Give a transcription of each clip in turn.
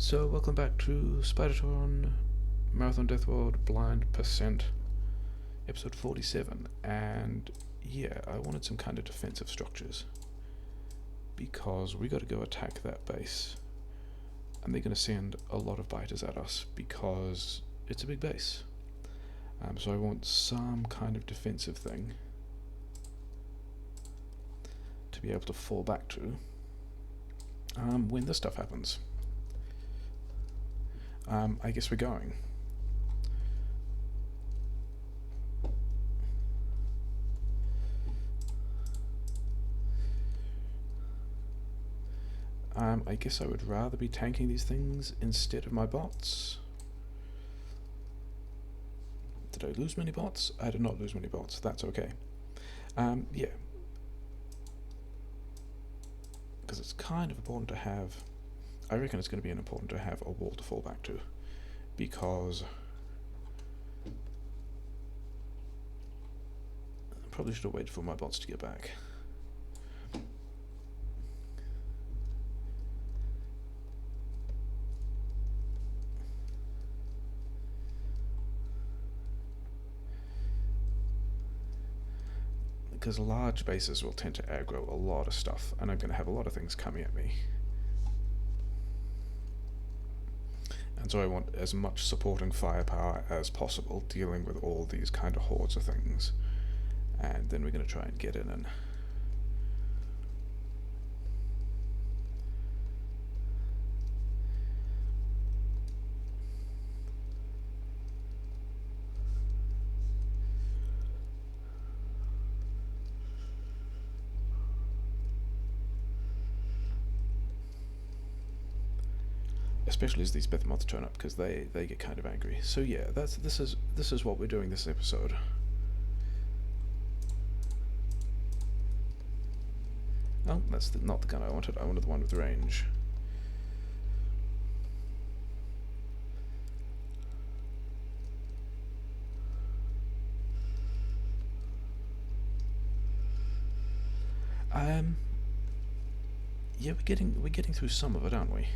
So welcome back to Spidertron, Marathon Deathworld Blind Percent, episode 47, and yeah, I wanted some kind of defensive structures, because we gotta go attack that base, and they're gonna send a lot of biters at us, because it's a big base. So I want some kind of defensive thing to be able to fall back to when this stuff happens. I guess we're going. I guess I would rather be tanking these things instead of my bots. Did I lose many bots? I did not lose many bots. That's okay. Yeah. Because it's kind of important to have... I reckon it's going to be important to have a wall to fall back to, because I probably should have waited for my bots to get back. Because large bases will tend to aggro a lot of stuff, and I'm going to have a lot of things coming at me. And so I want as much supporting firepower as possible, dealing with all these kind of hordes of things. And then we're going to try and get in and... especially as these behemoths turn up, because they get kind of angry. So yeah, this is what we're doing this episode. Oh, that's not the gun I wanted. I wanted the one with range. Yeah, we're getting through some of it, aren't we?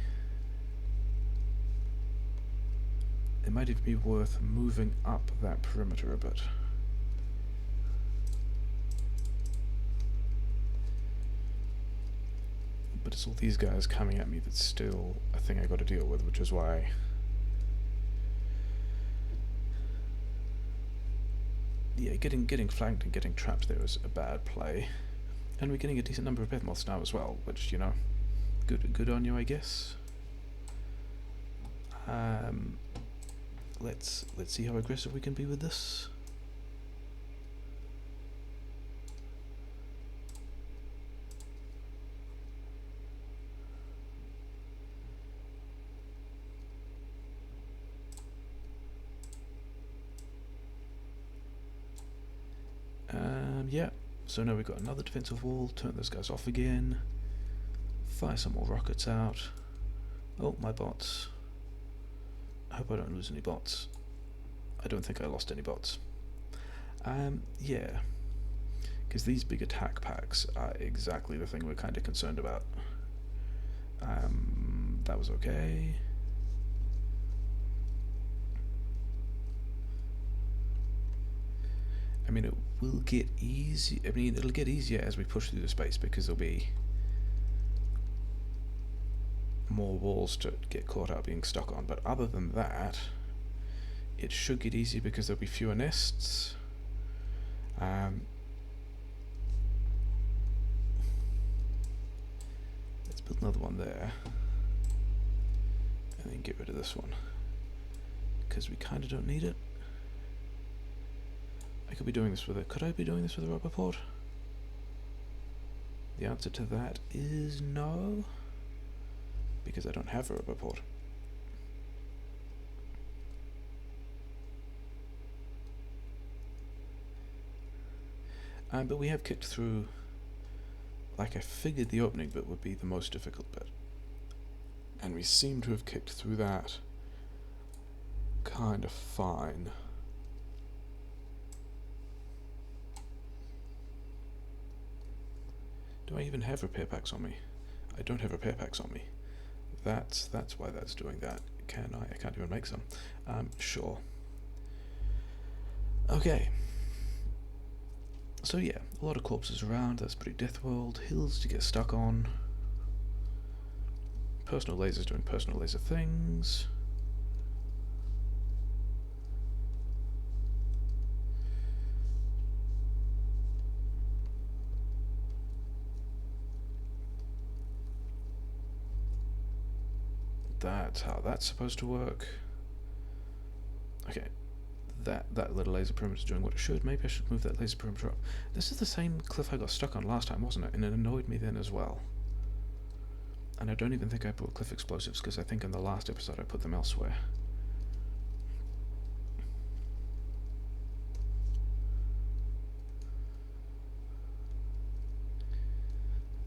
It might even be worth moving up that perimeter a bit. But it's all these guys coming at me that's still a thing I got to deal with, which is why... Yeah, getting flanked and getting trapped there is a bad play. And we're getting a decent number of behemoths now as well, which, you know, good on you, I guess. Let's see how aggressive we can be with this. Yeah, so now we've got another defensive wall, turn those guys off again, fire some more rockets out. Oh, my bots. I hope I don't lose any bots. I don't think I lost any bots. Yeah, because these big attack packs are exactly the thing we're kind of concerned about. That was okay. I mean, it will get easy. I mean, it'll get easier as we push through the space, because there'll be more walls to get caught out being stuck on. But other than that, it should get easy because there'll be fewer nests. Let's build another one there, and then get rid of this one, because we kind of don't need it. I could be doing this with it. Could I be doing this with a rubber port? The answer to that is no, because I don't have a rubber port. But we have kicked through, like I figured the opening bit would be the most difficult bit. And we seem to have kicked through that kind of fine. Do I even have repair packs on me? I don't have repair packs on me. That's why that's doing that. Can I? I can't even make some. Sure. Okay. So yeah, a lot of corpses around. That's pretty Deathworld. Hills to get stuck on. Personal lasers doing personal laser things. That's how that's supposed to work. Okay, that little laser perimeter is doing what it should. Maybe I should move that laser perimeter up. This is the same cliff I got stuck on last time, wasn't it? And it annoyed me then as well. And I don't even think I put cliff explosives, because I think in the last episode I put them elsewhere.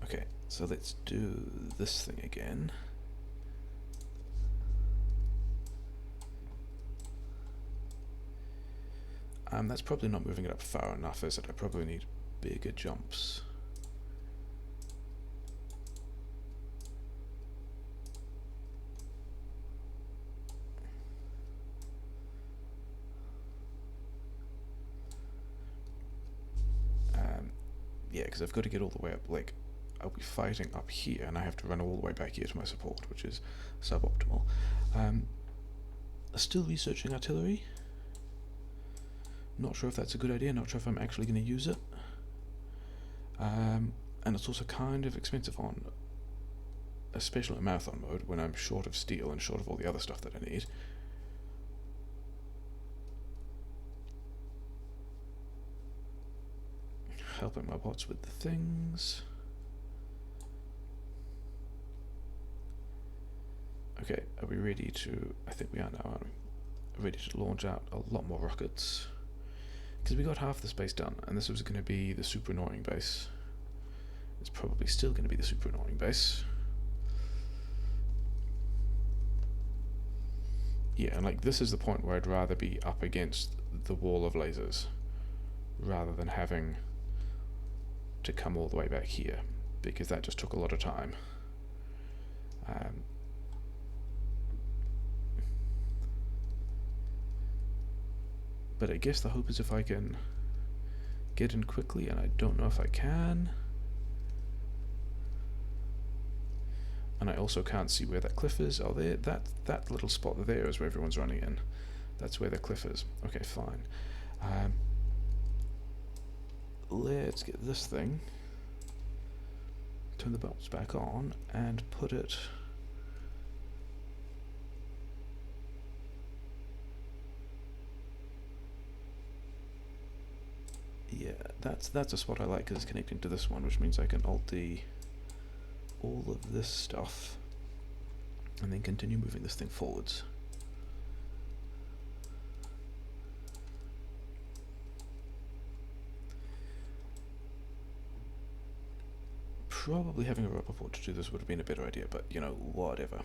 Okay, so let's do this thing again. That's probably not moving it up far enough, is it? I probably need bigger jumps. Yeah, because I've got to get all the way up, like, I'll be fighting up here, and I have to run all the way back here to my support, which is suboptimal. Still researching artillery. Not sure if that's a good idea, not sure if I'm actually going to use it. And it's also kind of expensive on, especially in marathon mode, when I'm short of steel and short of all the other stuff that I need. Helping my bots with the things. Okay, are we ready to... I think we are now, aren't we? Ready to launch out a lot more rockets. Because we got half the space done, and this was going to be the super annoying base. It's probably still going to be the super annoying base. Yeah, and like this is the point where I'd rather be up against the wall of lasers, rather than having to come all the way back here, because that just took a lot of time. But I guess the hope is if I can get in quickly, and I don't know if I can. And I also can't see where that cliff is. Oh, there, that little spot there is where everyone's running in. That's where the cliff is. Okay, fine. Let's get this thing, turn the belts back on, and put it... Yeah, that's a spot I like, because it's connecting to this one, which means I can alt-D all of this stuff, and then continue moving this thing forwards. Probably having a robot port to do this would have been a better idea, but, you know, whatever.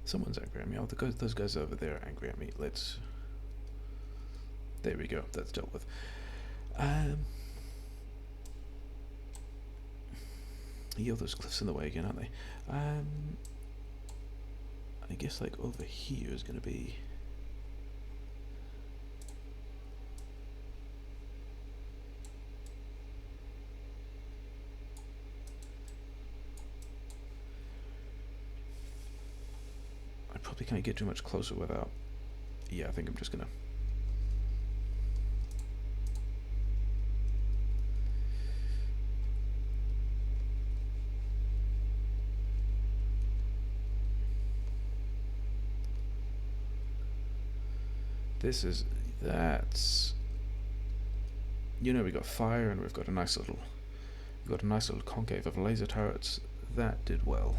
Someone's angry at me. Oh, those guys over there are angry at me. Let's... There we go. That's dealt with. Yeah, those cliffs in the way again, aren't they? I guess like over here is going to be... I probably can't get too much closer without... Yeah, I think I'm just going to... That's... You know, we got fire and we've got a nice little concave of laser turrets. That did well.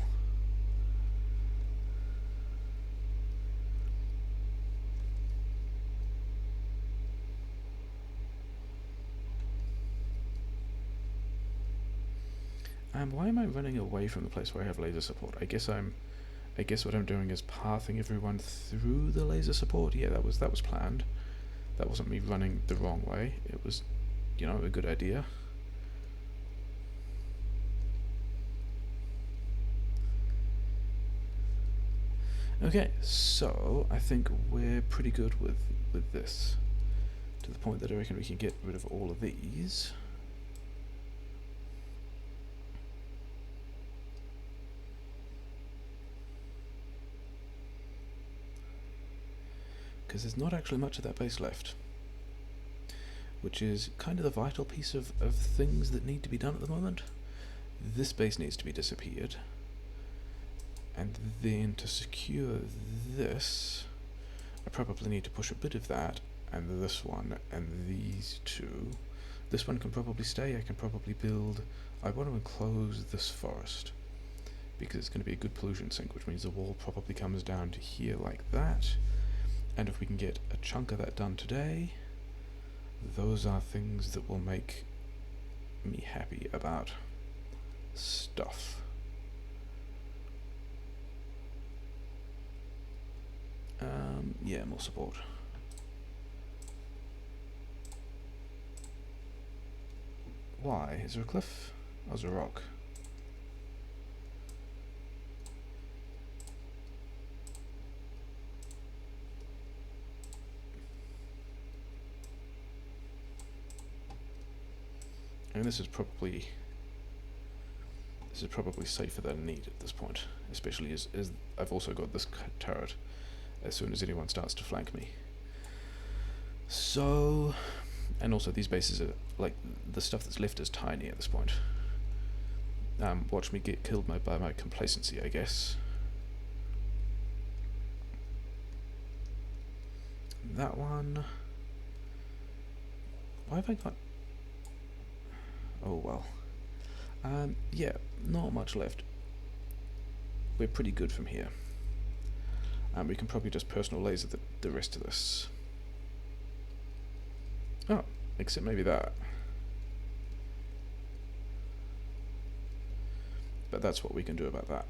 Why am I running away from the place where I have laser support? I guess I'm I guess what I'm doing is pathing everyone through the laser support. Yeah, that was planned. That wasn't me running the wrong way. It was, you know, a good idea. Okay, so I think we're pretty good with this, to the point that I reckon we can get rid of all of these. Because there's not actually much of that base left, which is kind of the vital piece of things that need to be done at the moment. This base needs to be disappeared, and then to secure this, I probably need to push a bit of that, and this one, and these two. This one can probably stay. I can probably build... I want to enclose this forest, because it's going to be a good pollution sink, which means the wall probably comes down to here like that. And if we can get a chunk of that done today, those are things that will make me happy about stuff. Yeah, more support. Why? Is there a cliff? Oh, there's a rock. And this is probably safer than need at this point, especially as I've also got this turret as soon as anyone starts to flank me. So, and also these bases are, like, the stuff that's left is tiny at this point. Watch me get killed by my complacency, I guess. That one... Why have I got... Oh well. Yeah, not much left. We're pretty good from here. We can probably just personal laser the rest of this. Oh, except maybe that. But that's what we can do about that.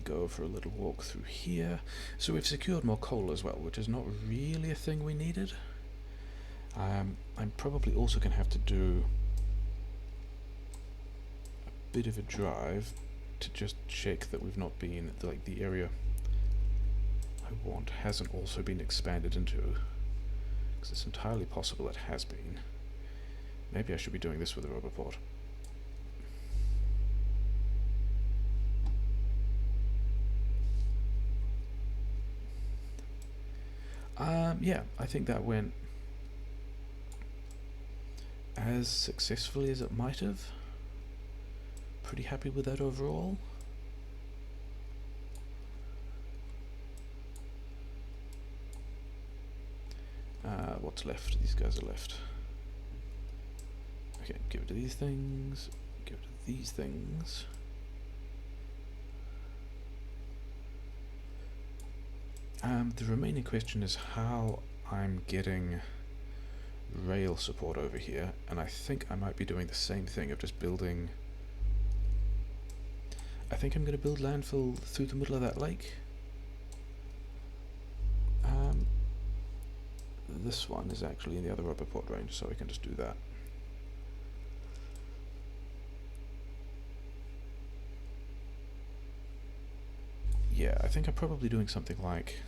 Go for a little walk through here. So we've secured more coal as well, which is not really a thing we needed. I'm probably also going to have to do a bit of a drive to just check that we've not been, like, the area I want hasn't also been expanded into, because it's entirely possible it has been. Maybe I should be doing this with a roboport. Yeah, I think that went as successfully as it might have. Pretty happy with that overall. What's left? These guys are left. Okay, give it to these things. Give it to these things. The remaining question is how I'm getting rail support over here, and I think I might be doing the same thing of just building... I think I'm going to build landfill through the middle of that lake. This one is actually in the other roboport range, so I can just do that. Yeah, I think I'm probably doing something like...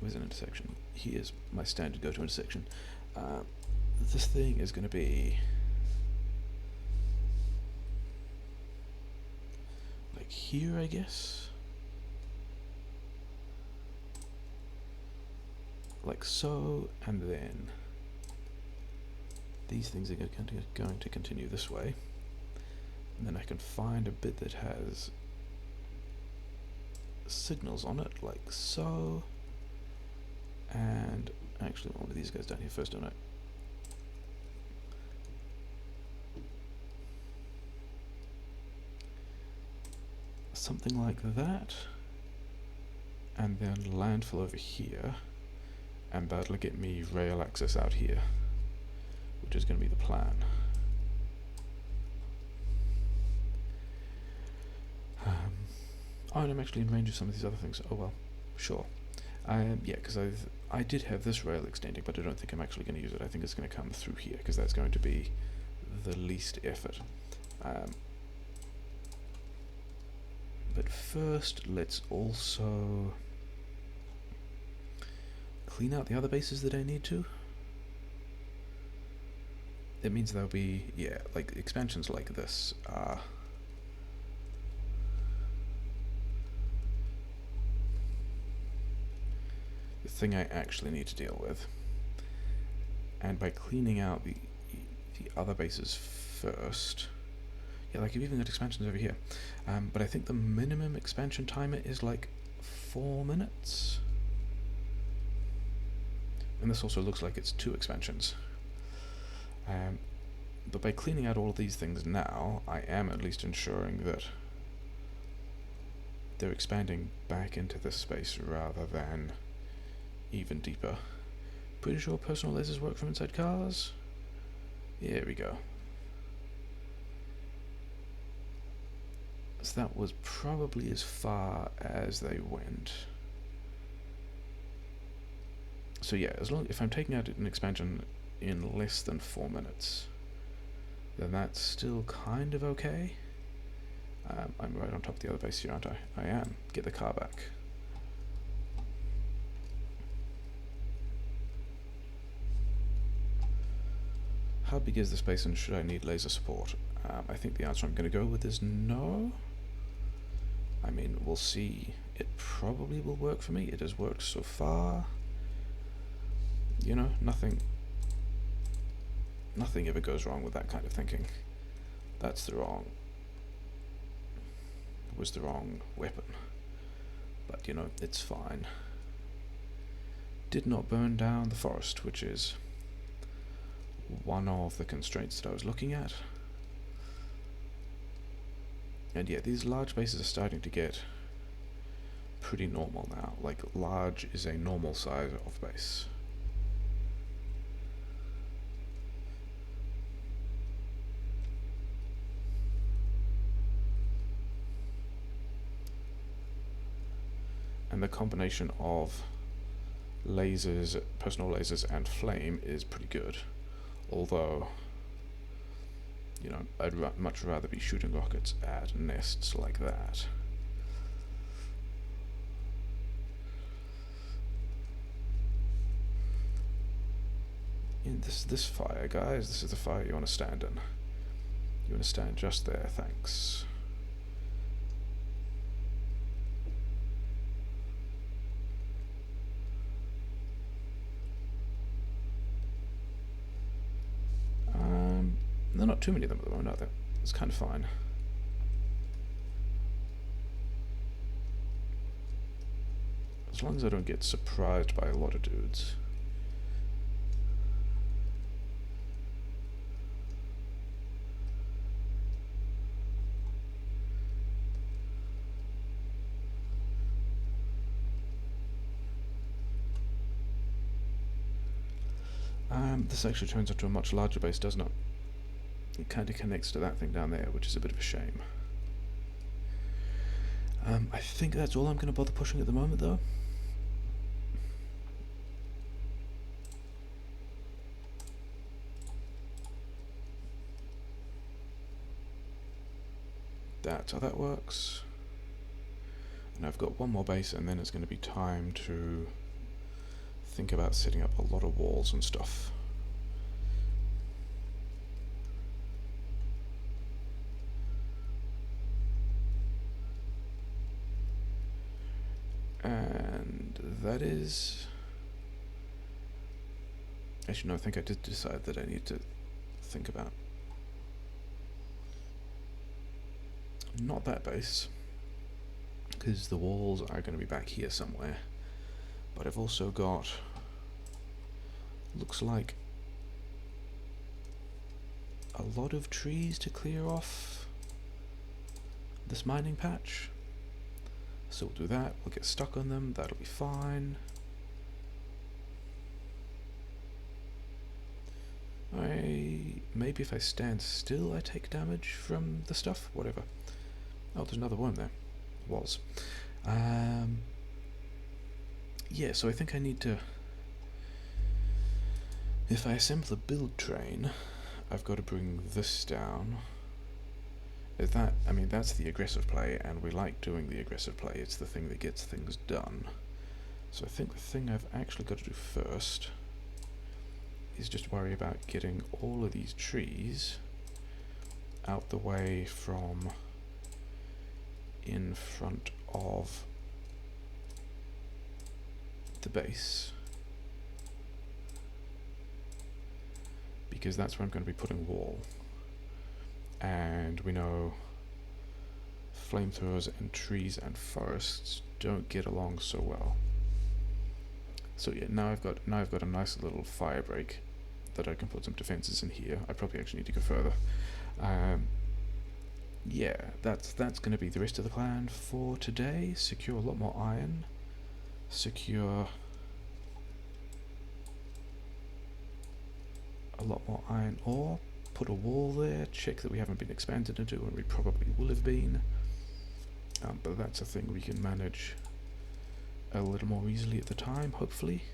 Where's an intersection? Here's my standard go-to intersection. This thing is going to be... like here, I guess? Like so, and then these things are going to continue this way. And then I can find a bit that has signals on it, like so. And actually, one of these guys down here first, don't I? Something like that. And then landfill over here. And that'll get me rail access out here, which is going to be the plan. Oh, and I'm actually in range of some of these other things. Oh well, sure. Yeah, because I did have this rail extending, but I don't think I'm actually going to use it. I think it's going to come through here, because that's going to be the least effort. But first, let's also clean out the other bases that I need to. It means there'll be, yeah, like expansions like this are the thing I actually need to deal with. And by cleaning out the other bases first, yeah, like you've even got expansions over here. But I think the minimum expansion timer is like 4 minutes. And this also looks like it's 2 expansions. But by cleaning out all of these things now, I am at least ensuring that they're expanding back into this space rather than even deeper. Pretty sure personal lasers work from inside cars. Here we go. So that was probably as far as they went. So yeah, if I'm taking out an expansion in less than 4 minutes, then that's still kind of okay. I'm right on top of the other base here, aren't I? I am. Get the car back. How big is the space, and should I need laser support? I think the answer I'm going to go with is no. I mean, we'll see. It probably will work for me. It has worked so far. You know, nothing ever goes wrong with that kind of thinking. That's the wrong... It was the wrong weapon. But, you know, it's fine. Did not burn down the forest, which is one of the constraints that I was looking at. And yeah, these large bases are starting to get pretty normal now. Like, large is a normal size of base. And the combination of lasers, personal lasers, and flame is pretty good. Although, you know, I'd much rather be shooting rockets at nests like that. In this fire, guys, this is the fire you want to stand in. You want to stand just there, thanks. There are not too many of them at the moment, are there? It's kind of fine. As long as I don't get surprised by a lot of dudes. This actually turns into a much larger base, doesn't it? It kind of connects to that thing down there, which is a bit of a shame. I think that's all I'm going to bother pushing at the moment, though. That's how that works. And I've got one more base, and then it's going to be time to think about setting up a lot of walls and stuff. And that is... Actually, no, I think I did decide that I need to think about not that base, because the walls are going to be back here somewhere. But I've also got, looks like, a lot of trees to clear off this mining patch. So we'll do that, we'll get stuck on them, that'll be fine. Maybe if I stand still I take damage from the stuff, whatever. Oh, there's another worm there. was. Yeah, so I think I need to... If I assemble a build train, I've got to bring this down. I mean, that's the aggressive play, and we like doing the aggressive play. It's the thing that gets things done. So I think the thing I've actually got to do first is just worry about getting all of these trees out the way from in front of the base, because that's where I'm going to be putting wall, and we know flamethrowers and trees and forests don't get along so well. So yeah, now I've got a nice little fire break that I can put some defenses in here. I probably actually need to go further. Yeah, that's going to be the rest of the plan for today. Secure a lot more iron. Secure a lot more iron ore. Put a wall there. Check that we haven't been expanded into, and we probably will have been. But that's a thing we can manage a little more easily at the time, hopefully.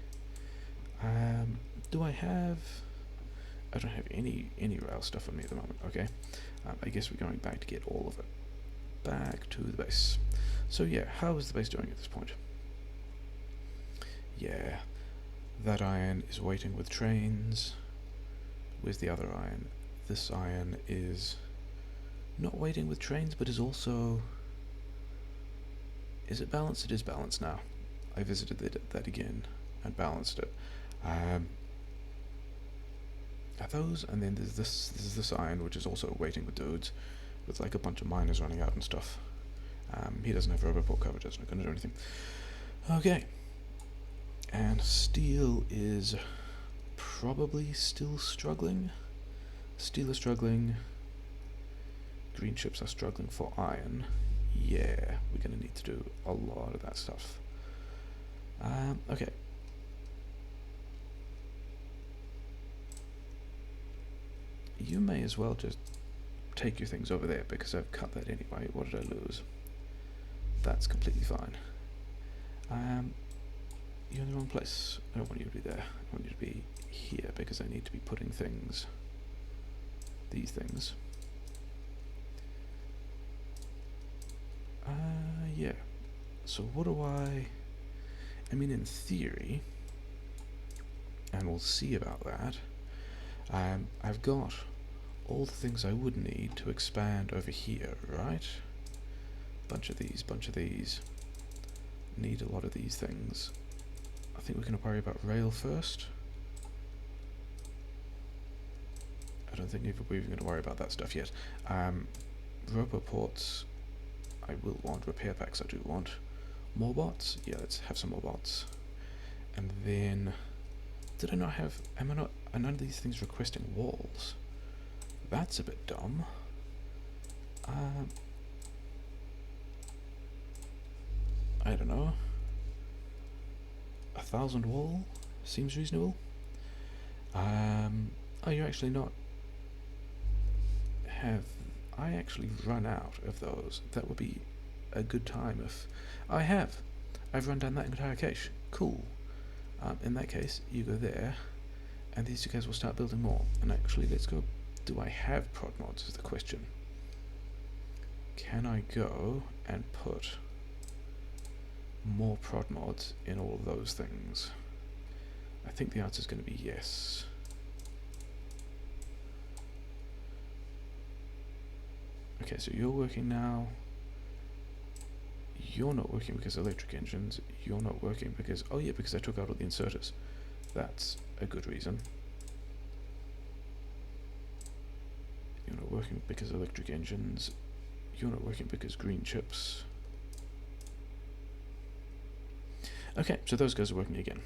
Do I have... I don't have any rail stuff on me at the moment. Okay, I guess we're going back to get all of it back to the base. So yeah, how is the base doing at this point? Yeah, that iron is waiting with trains. Where's the other iron? This iron is not waiting with trains, but is also... Is it balanced? It is balanced now. I visited that again and balanced it. Are those? And then there's this iron, which is also waiting with dudes, with like a bunch of miners running out and stuff. He doesn't have roboport coverage, that's not going to do anything. Okay. And steel is probably still struggling. Steel is struggling. Green chips are struggling for iron. Yeah, we're going to need to do a lot of that stuff. Okay. You may as well just take your things over there, because I've cut that anyway. What did I lose? That's completely fine. You're in the wrong place. I don't want you to be there. I want you to be here, because I need to be putting things... These things. Yeah. So what do I mean, in theory, and we'll see about that, I've got all the things I would need to expand over here, right? Bunch of these. Need a lot of these things. I think we're going to worry about rail first. I don't think we're even going to worry about that stuff yet. Roboports, I will want. Repair packs, I do want. More bots? Yeah, let's have some more bots. And then, did I not have... are none of these things requesting walls? That's a bit dumb. I don't know. 1,000 wall seems reasonable. Oh, you actually not... have... I actually run out of those. That would be a good time if... I've run down that entire cache. Cool. In that case, you go there, and these two guys will start building more. And actually, let's go... Do I have prod mods is the question. Can I go and put more prod mods in all of those things? I think the answer is going to be yes. Okay, so you're working now. You're not working because electric engines. You're not working because... oh yeah, because I took out all the inserters. That's a good reason. You're not working because electric engines. You're not working because green chips. Okay, so those guys are working again.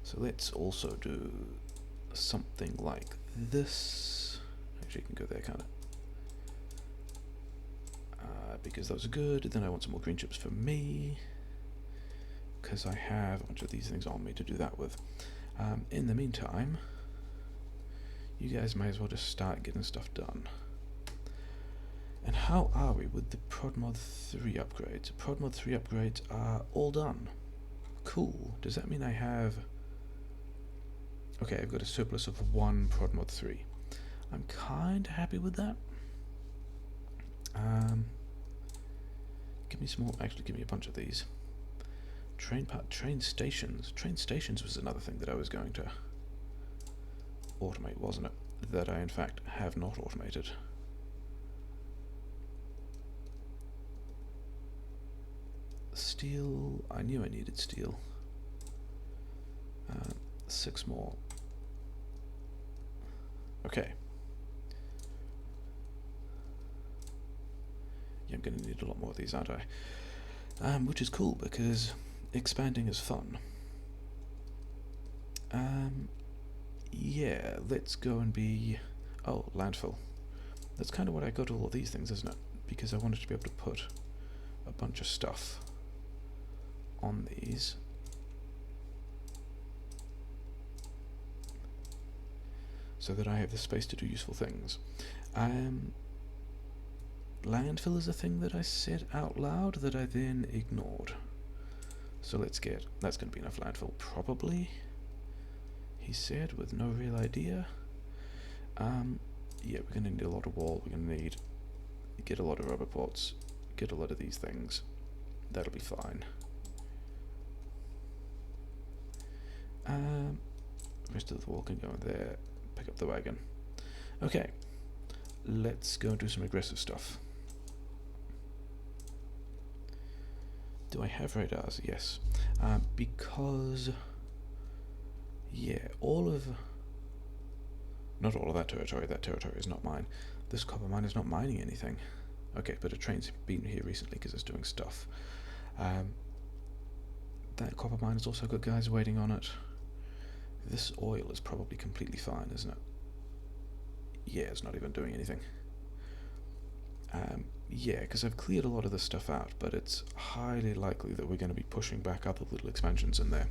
So let's also do something like this. Actually, you can go there, can't it? Because those are good. Then I want some more green chips for me. because I have a bunch of these things on me to do that with. In the meantime, you guys may as well just start getting stuff done. And how are we with the ProdMod 3 upgrades? ProdMod 3 upgrades are all done. Cool. Does that mean I have... Okay, I've got a surplus of 1 ProdMod 3. I'm kinda happy with that. Give me some more. Actually, give me a bunch of these. Train stations. Train stations was another thing that I was going to automate, wasn't it? That I in fact have not automated. Steel. I knew I needed steel. 6 more. Okay. Yeah, I'm going to need a lot more of these, aren't I? Which is cool, because expanding is fun. Yeah, let's go and be... Oh, landfill. That's kind of what I got all of these things, isn't it? Because I wanted to be able to put a bunch of stuff on these. So that I have the space to do useful things. Landfill is a thing that I said out loud that I then ignored. So let's get... That's going to be enough landfill, probably. He said, with no real idea. Yeah, we're going to need a lot of wall. We're going to need... Get a lot of rubber ports. Get a lot of these things. That'll be fine. Rest of the wall can go in there. Pick up the wagon. Okay. Let's go and do some aggressive stuff. Do I have radars? Yes. Because... Yeah, not all of that territory is not mine. This copper mine is not mining anything. Okay, but a train's been here recently because it's doing stuff. That copper mine has also got guys waiting on it. This oil is probably completely fine, isn't it? Yeah, it's not even doing anything. Yeah, because I've cleared a lot of this stuff out, but it's highly likely that we're going to be pushing back other little expansions in there.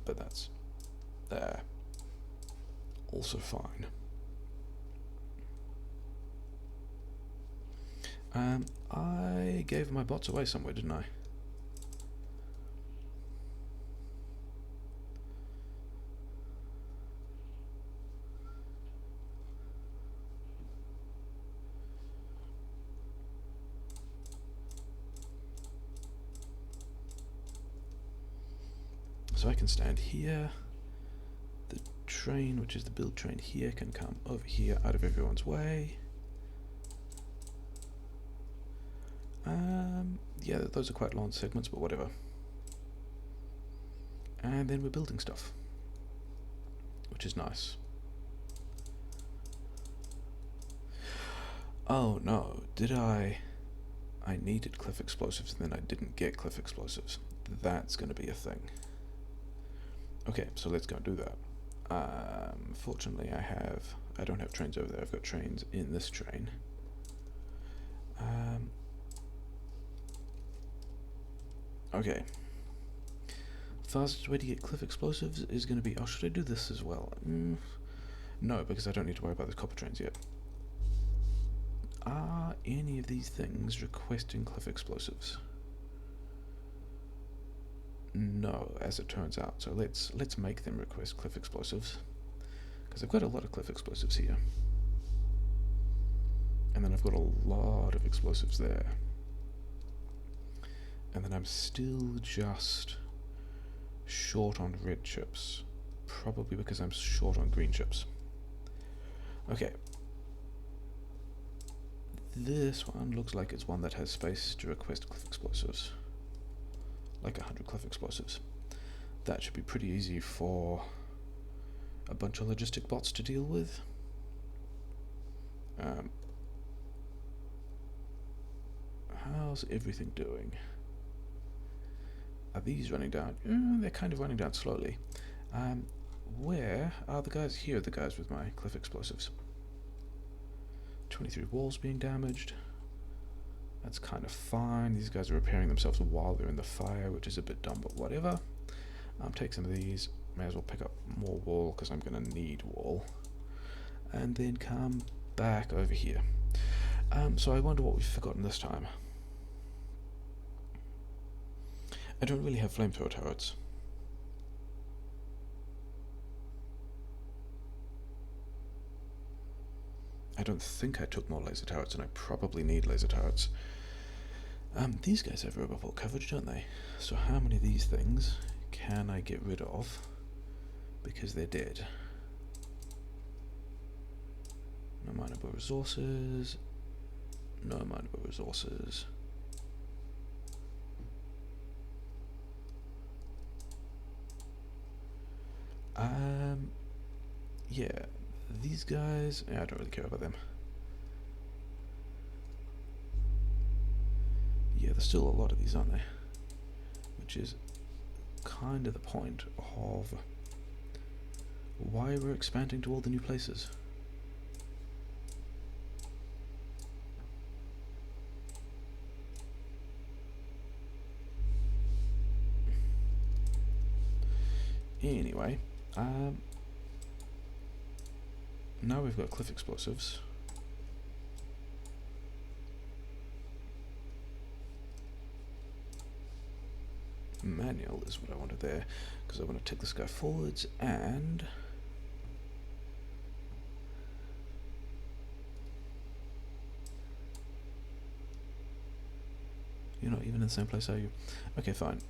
But that's also fine. I gave my bots away somewhere, didn't I? So I can stand here. The train, which is the build train here, can come over here out of everyone's way. Yeah, those are quite long segments, but whatever. And then we're building stuff, which is nice. Oh no, did I needed cliff explosives and then I didn't get cliff explosives. That's going to be a thing. Okay, so let's go and do that. Fortunately I don't have trains over there, I've got trains in this train. Okay. Fastest way to get cliff explosives is going to be... Oh, should I do this as well? No, because I don't need to worry about those copper trains yet. Are any of these things requesting cliff explosives? No, as it turns out. So let's make them request cliff explosives, because I've got a lot of cliff explosives here, and then I've got a lot of explosives there, and then I'm still just short on red chips, probably because I'm short on green chips. Okay. This one looks like it's one that has space to request cliff explosives. Like 100 cliff explosives. That should be pretty easy for a bunch of logistic bots to deal with. How's everything doing? Are these running down? They're kind of running down slowly. Where are the guys? Here are the guys with my cliff explosives. 23 walls being damaged. That's kind of fine. These guys are repairing themselves while they're in the fire, which is a bit dumb, but whatever. Take some of these. May as well pick up more wool because I'm going to need wool. And then come back over here. So I wonder what we've forgotten this time. I don't really have flamethrower turrets. I don't think I took more laser turrets, and I probably need laser turrets. These guys have robot bolt coverage, don't they? So how many of these things can I get rid of because they're dead? No mineable resources. No mineable resources. Yeah, these guys, yeah, I don't really care about them. Yeah, there's still a lot of these, aren't there? Which is kind of the point of why we're expanding to all the new places. Anyway, now we've got cliff explosives. Manual is what I wanted there, because I want to take this guy forwards, and you're not even in the same place, are you? Okay, fine.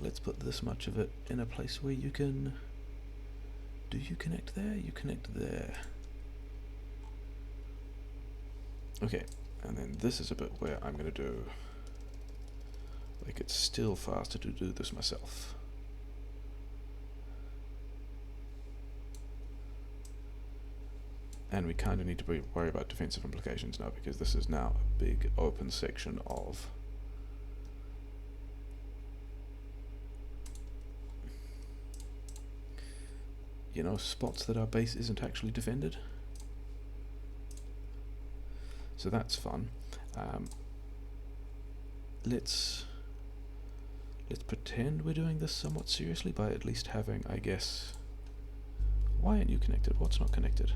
Let's put this much of it in a place where you can... Do you connect there? You connect there. Okay, and then this is a bit where I'm going to do... Like, it's still faster to do this myself. And we kind of need to worry about defensive implications now, because this is now a big open section of... You know, spots that our base isn't actually defended. So that's fun. Let's pretend we're doing this somewhat seriously by at least having, I guess... Why aren't you connected? What's not connected?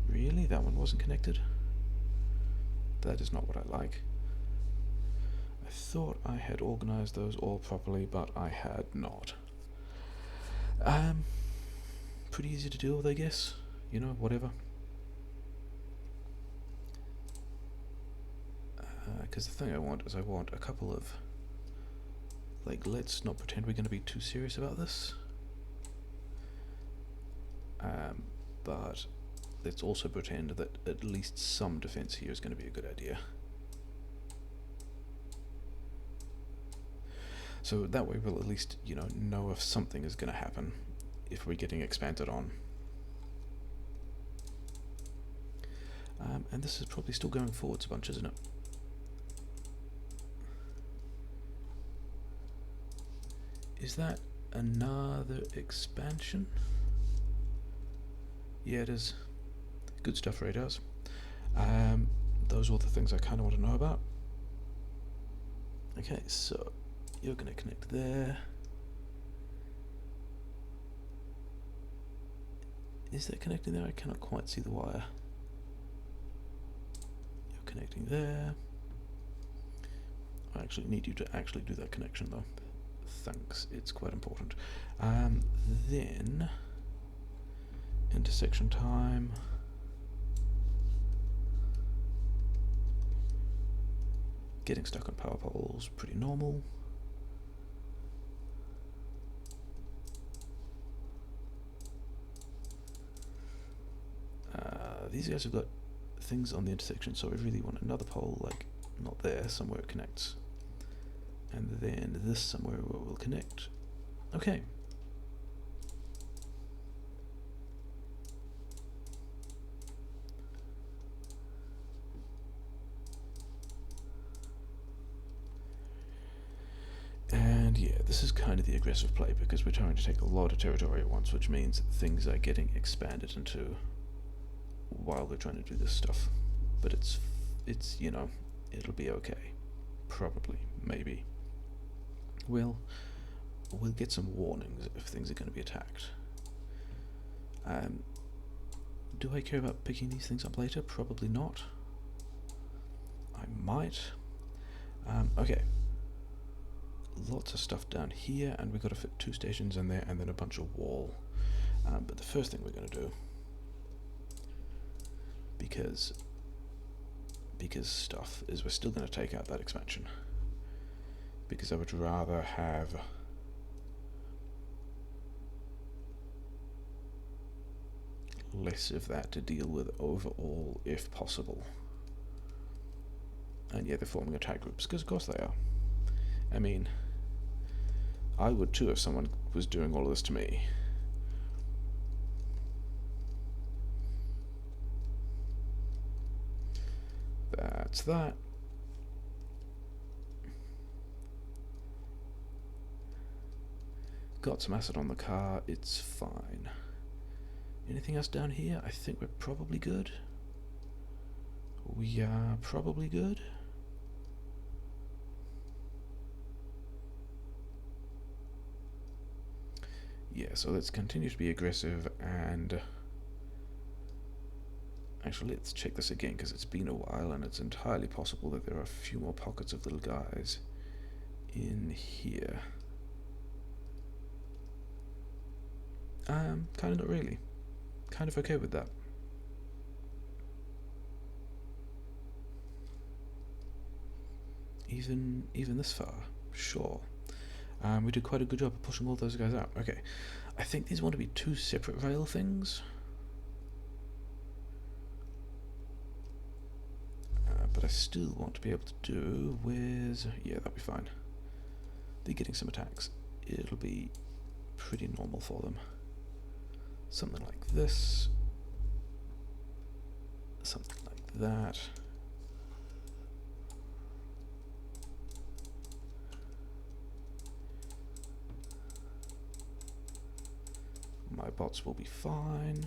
Really? That one wasn't connected? That is not what I like. I thought I had organized those all properly, but I had not. Pretty easy to deal with, I guess. You know, whatever. Because the thing I want is I want a couple of... Like, let's not pretend we're going to be too serious about this. But let's also pretend that at least some defense here is going to be a good idea. So that way we'll at least, you know if something is going to happen if we're getting expanded on. And this is probably still going forwards a bunch, isn't it? Is that another expansion? Yeah, it is. Good stuff, radars. Those are all the things I kind of want to know about. Okay, so you're going to connect there. Is that connecting there? I cannot quite see the wire. You're connecting there. I actually need you to actually do that connection though. Thanks, it's quite important. Then intersection time. Getting stuck on power poles, pretty normal. These guys have got things on the intersection, so I really want another pole, like, not there, somewhere it connects. And then this somewhere where it will connect. Okay. And yeah, this is kind of the aggressive play because we're trying to take a lot of territory at once, which means things are getting expanded into while we're trying to do this stuff. But it's you know, it'll be okay. Probably, maybe. We'll get some warnings if things are going to be attacked. Do I care about picking these things up later? Probably not. I might. Okay. Lots of stuff down here, and we've got to fit 2 stations in there and then a bunch of wall. But the first thing we're going to do, because stuff, is we're still going to take out that expansion. Because I would rather have less of that to deal with overall, if possible. And yeah, they're forming attack groups, because of course they are. I mean, I would too if someone was doing all of this to me. That's that. Got some acid on the car, it's fine. Anything else down here? I think we're probably good. We are probably good. Yeah, so let's continue to be aggressive, and actually let's check this again because it's been a while and it's entirely possible that there are a few more pockets of little guys in here. Kind of not really. Kind of okay with that. Even this far, sure. We did quite a good job of pushing all those guys out. Okay, I think these want to be 2 separate rail things. But I still want to be able to do with... yeah, that'll be fine. They're getting some attacks. It'll be pretty normal for them. Something like this. Something like that. My bots will be fine.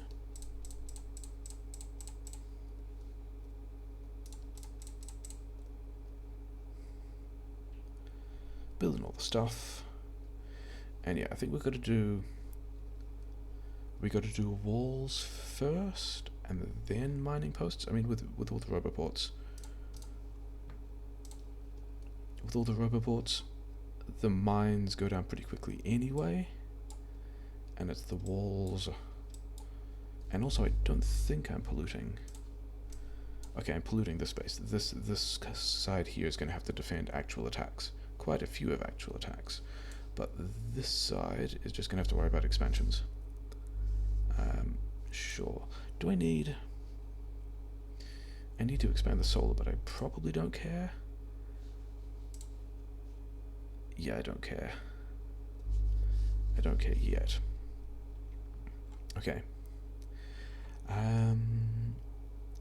Building all the stuff. And yeah, I think we've got to do... we got to do walls first, and then mining posts. I mean, with all the roboports. With all the roboports, the mines go down pretty quickly anyway. And it's the walls. And also, I don't think I'm polluting. Okay, I'm polluting this space. This side here is going to have to defend actual attacks. Quite a few of actual attacks. But this side is just going to have to worry about expansions. Sure. Do I need... I need to expand the solar, but I probably don't care. Yeah, I don't care. I don't care yet. Okay.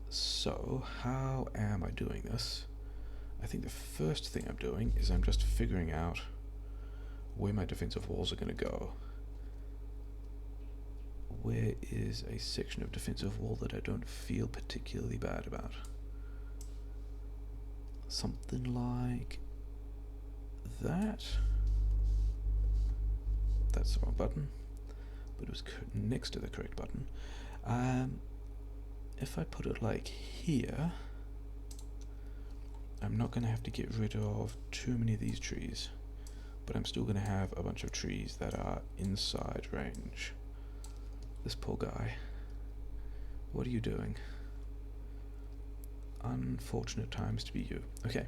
So, how am I doing this? I think the first thing I'm doing is I'm just figuring out where my defensive walls are going to go. Where is a section of defensive wall that I don't feel particularly bad about? Something like that. That's the wrong button, but it was next to the correct button. If I put it like here, I'm not going to have to get rid of too many of these trees, but I'm still going to have a bunch of trees that are inside range. This poor guy. What are you doing? Unfortunate times to be you. Okay.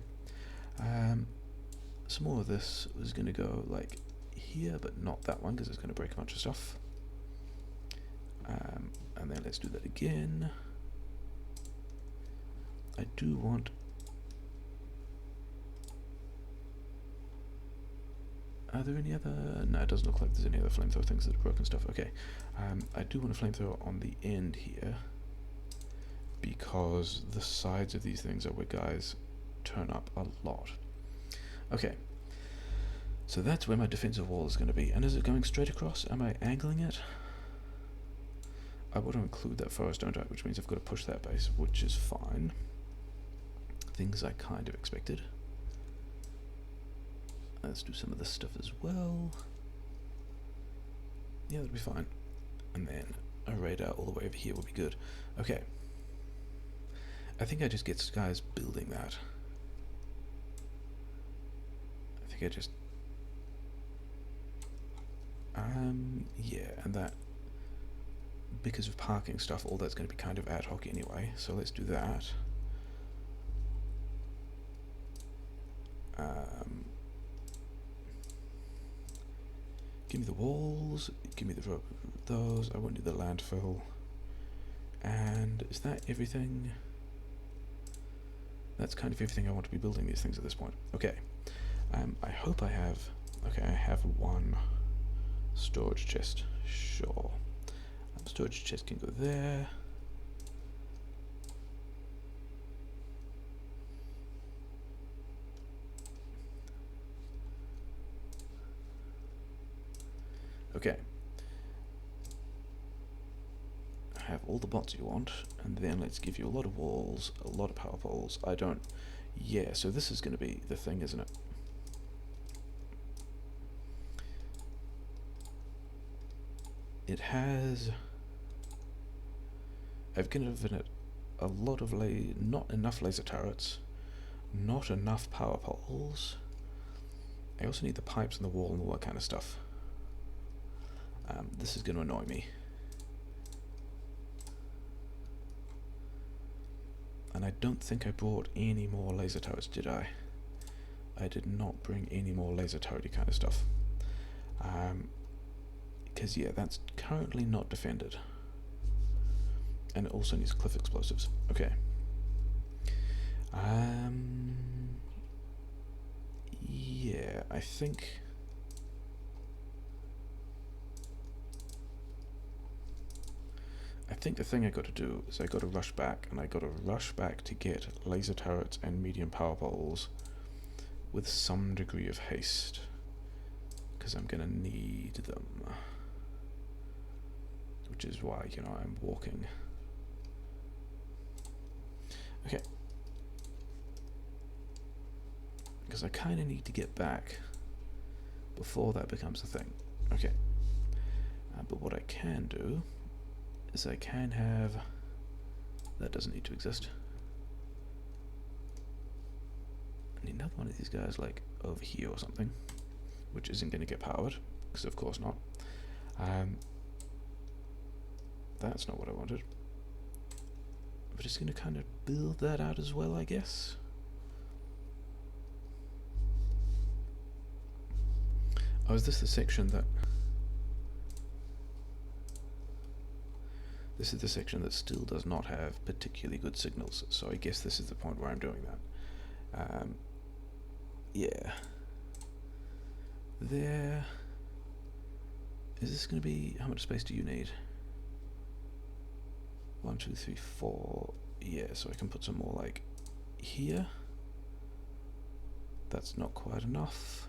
Some more of this is going to go like here, but not that one because it's going to break a bunch of stuff. And then let's do that again. I do want... Are there any other... No, it doesn't look like there's any other flamethrower things that are broken stuff. Okay. I do want a flamethrower on the end here, because the sides of these things are where guys turn up a lot. Okay. So that's where my defensive wall is going to be. And is it going straight across? Am I angling it? I want to include that forest, don't I? Which means I've got to push that base, which is fine. Things I kind of expected. Let's do some of this stuff as well. Yeah, that'll be fine. And then a radar all the way over here will be good. Okay. I think I just get guys building that. I think I just... yeah, and that... because of parking stuff, all that's going to be kind of ad hoc anyway, so let's do that. Give me the walls, give me those, I won't need the landfill. And is that everything? That's kind of everything I want to be building these things at this point. Okay, I hope I have, okay, I have one storage chest, sure. Storage chest can go there. Okay. Have all the bots you want, and then let's give you a lot of walls, a lot of power poles. I don't... yeah, so this is going to be the thing, isn't it? It has... I've given it a lot of not enough laser turrets, not enough power poles. I also need the pipes and the wall and all that kind of stuff. This is going to annoy me. And I don't think I brought any more laser turrets, did I? I did not bring any more laser turret kind of stuff. Because yeah, that's currently not defended. And it also needs cliff explosives. Okay. Yeah, I think... the thing I got to do is I got to rush back, and I got to rush back to get laser turrets and medium power poles with some degree of haste, because I'm going to need them. Which is why, you know, I'm walking. Okay. Because I kind of need to get back before that becomes a thing. Okay. But what I can do is I can have... that doesn't need to exist. I need another one of these guys, like, over here or something, which isn't going to get powered, because of course not. That's not what I wanted. We're just going to kind of build that out as well, I guess. Oh, is this the section that... this is the section that still does not have particularly good signals, so I guess this is the point where I'm doing that. Yeah. There... is this going to be... how much space do you need? 1, 2, 3, 4... yeah, so I can put some more, like, here. That's not quite enough.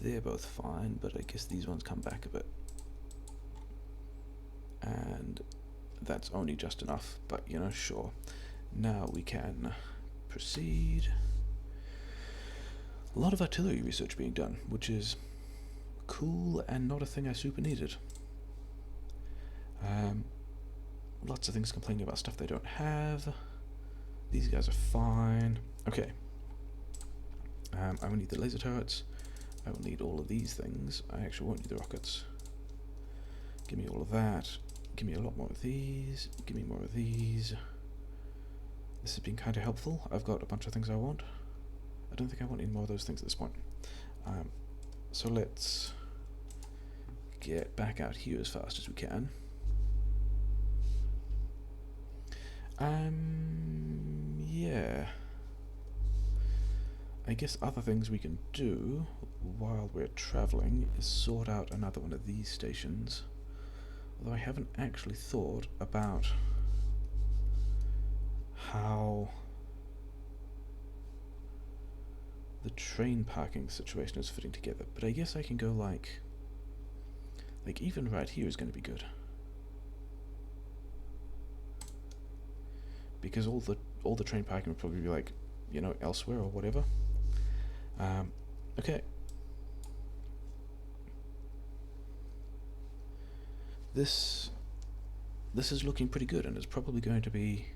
They're both fine, but I guess these ones come back a bit. And that's only just enough, but you know, sure. Now we can proceed. A lot of artillery research being done, which is cool and not a thing I super needed. Lots of things complaining about stuff they don't have. These guys are fine. Okay. I will need the laser turrets. I will need all of these things. I actually won't need the rockets. Give me all of that. Give me a lot more of these. Give me more of these. This has been kind of helpful. I've got a bunch of things I want. I don't think I want any more of those things at this point. So let's get back out here as fast as we can. Yeah. I guess other things we can do while we're traveling is sort out another one of these stations. Although I haven't actually thought about how the train parking situation is fitting together, but I guess I can go like even right here is going to be good, because all the train parking would probably be like, you know, elsewhere or whatever. Okay. This is looking pretty good, and it's probably going to be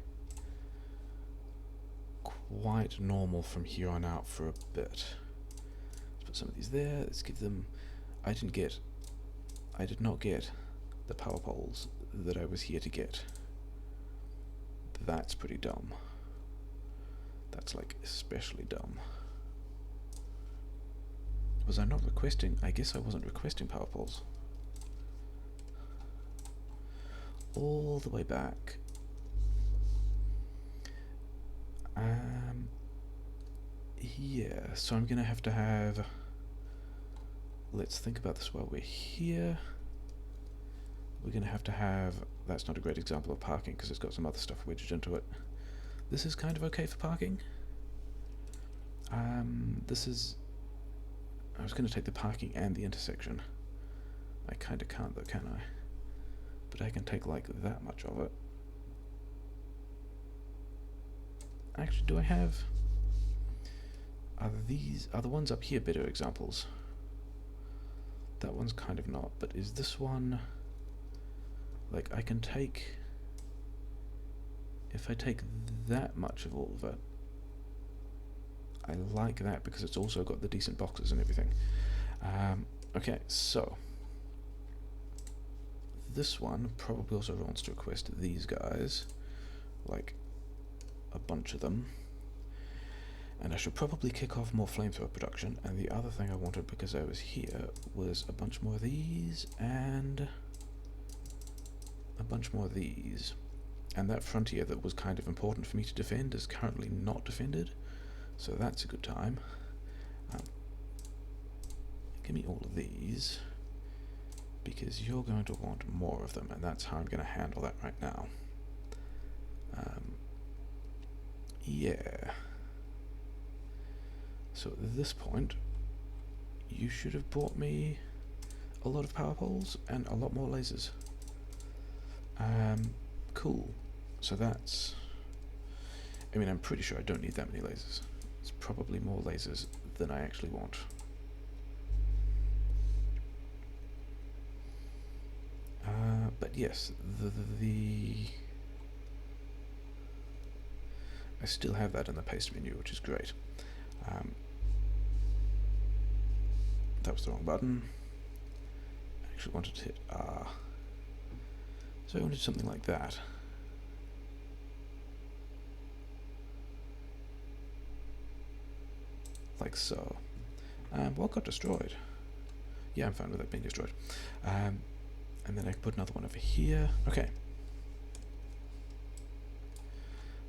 quite normal from here on out for a bit. Let's put some of these there. Let's give them. I did not get the power poles that I was here to get. That's pretty dumb. That's like especially dumb. Was I not requesting? I guess I wasn't requesting power poles. All the way back. Yeah, so I'm gonna have to have. Let's think about this while we're here. We're gonna have to have. That's not a great example of parking because it's got some other stuff wedged into it. This is kind of okay for parking. This is. I was gonna take the parking and the intersection. I kinda can't though, can I? But I can take like that much of it. Actually, do I have... Are the ones up here better examples? That one's kind of not, but is this one... Like, I can take... If I take that much of all of it, I like that because it's also got the decent boxes and everything. Okay, so... This one probably also wants to request these guys. Like, a bunch of them. And I should probably kick off more flamethrower production. And the other thing I wanted, because I was here, was a bunch more of these and a bunch more of these. And that frontier that was kind of important for me to defend is currently not defended, so that's a good time. Give me all of these, because you're going to want more of them, and that's how I'm going to handle that right now. Yeah. So at this point, you should have bought me a lot of power poles and a lot more lasers. Cool. So that's... I mean, I'm pretty sure I don't need that many lasers. It's probably more lasers than I actually want. But yes, I still have that in the paste menu, which is great. That was the wrong button. I actually wanted to hit R. So I wanted something like that. Like so. What got destroyed? Yeah, I'm fine with that being destroyed. And then I can put another one over here. Okay.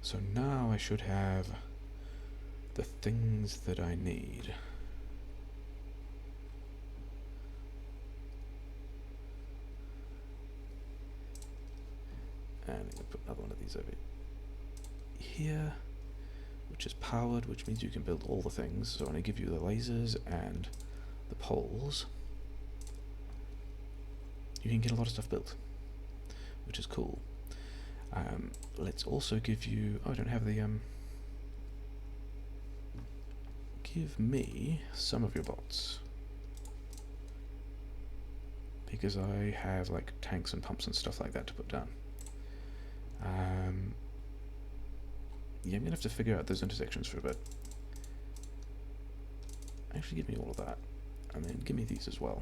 So now I should have the things that I need. And I'm going to put another one of these over here, which is powered, which means you can build all the things. So when I give you the lasers and the poles, you can get a lot of stuff built, which is cool. Let's also give you... Oh, I don't have the... Give me some of your bots. Because I have like tanks and pumps and stuff like that to put down. Yeah, I'm going to have to figure out those intersections for a bit. Actually, give me all of that. And then give me these as well.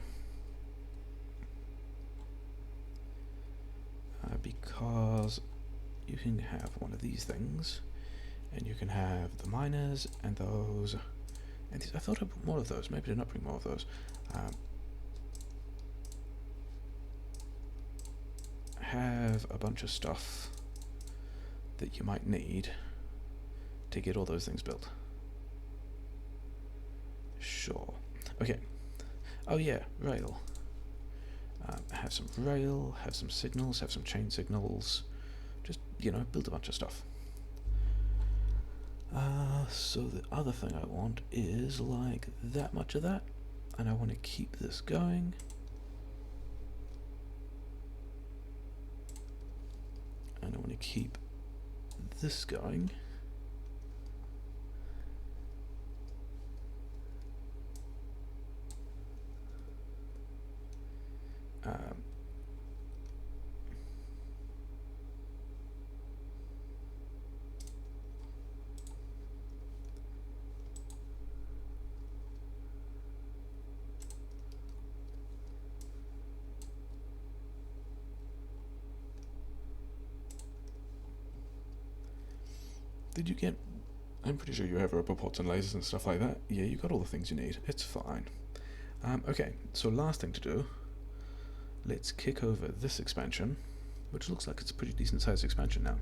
Because you can have one of these things, and you can have the miners and those, and these. I thought I'd put more of those. Maybe I did not bring more of those. Have a bunch of stuff that you might need to get all those things built. Sure. Okay. Oh yeah, rail. Have some rail, have some signals, have some chain signals. Just, you know, build a bunch of stuff. So the other thing I want is like that much of that, and I want to keep this going. And I want to keep this going. Did you get... I'm pretty sure you have robots and lasers and stuff like that. Yeah, you got all the things you need. It's fine. Okay, so last thing to do. Let's kick over this expansion, which looks like it's a pretty decent sized expansion now.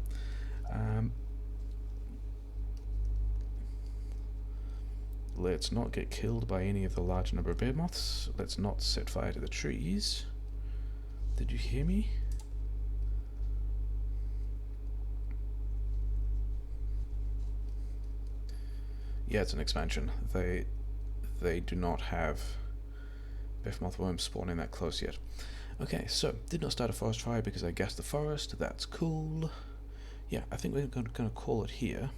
Let's not get killed by any of the large number of behemoths. Let's not set fire to the trees. Did you hear me? Yeah, it's an expansion. They do not have behemoth worms spawning that close yet. Okay, so did not start a forest fire because I gassed the forest. That's cool. Yeah, I think we're going to call it here,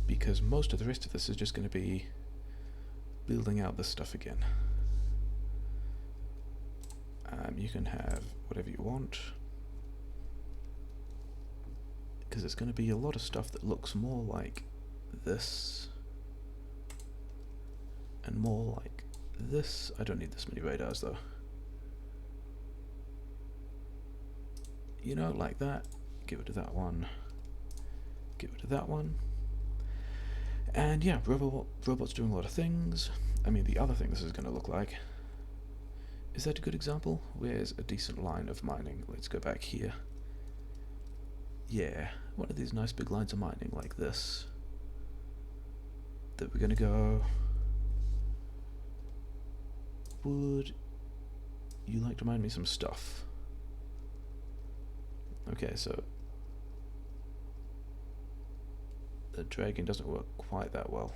because most of the rest of this is just going to be building out this stuff again. You can have whatever you want, because it's going to be a lot of stuff that looks more like this and more like this. I don't need this many radars though. You know, like that. Give it to that one. Give it to that one. And yeah, robots doing a lot of things. I mean, the other thing this is going to look like. Is that a good example? Where's a decent line of mining? Let's go back here. Yeah, one of these nice big lines of mining like this. That we're going to go... Would you like to mine me some stuff? Okay, so the dragon doesn't work quite that well.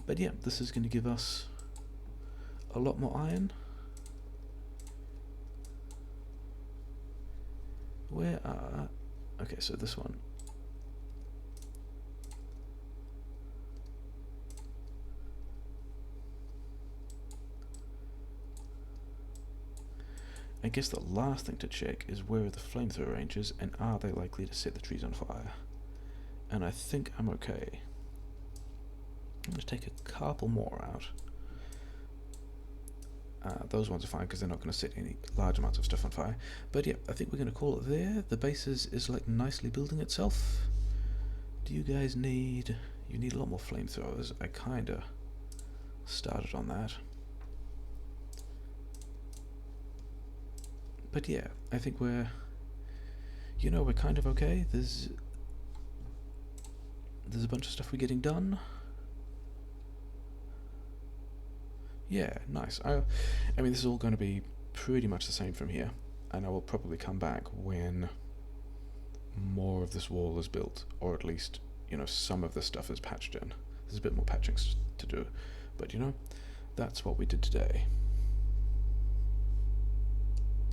But yeah, this is going to give us a lot more iron. Where are... Okay, so this one. I guess the last thing to check is where are the flamethrower ranges and are they likely to set the trees on fire? And I think I'm okay. I'm going to take a couple more out. Those ones are fine because they're not going to set any large amounts of stuff on fire. But yeah, I think we're going to call it there. The base is like nicely building itself. Do you guys need... You need a lot more flamethrowers. I kinda started on that. But yeah, I think we're... You know, we're kind of okay. There's a bunch of stuff we're getting done. Yeah, nice. I mean, this is all going to be pretty much the same from here, and I will probably come back when more of this wall is built, or at least, you know, some of the stuff is patched in. There's a bit more patching to do, but you know, that's what we did today.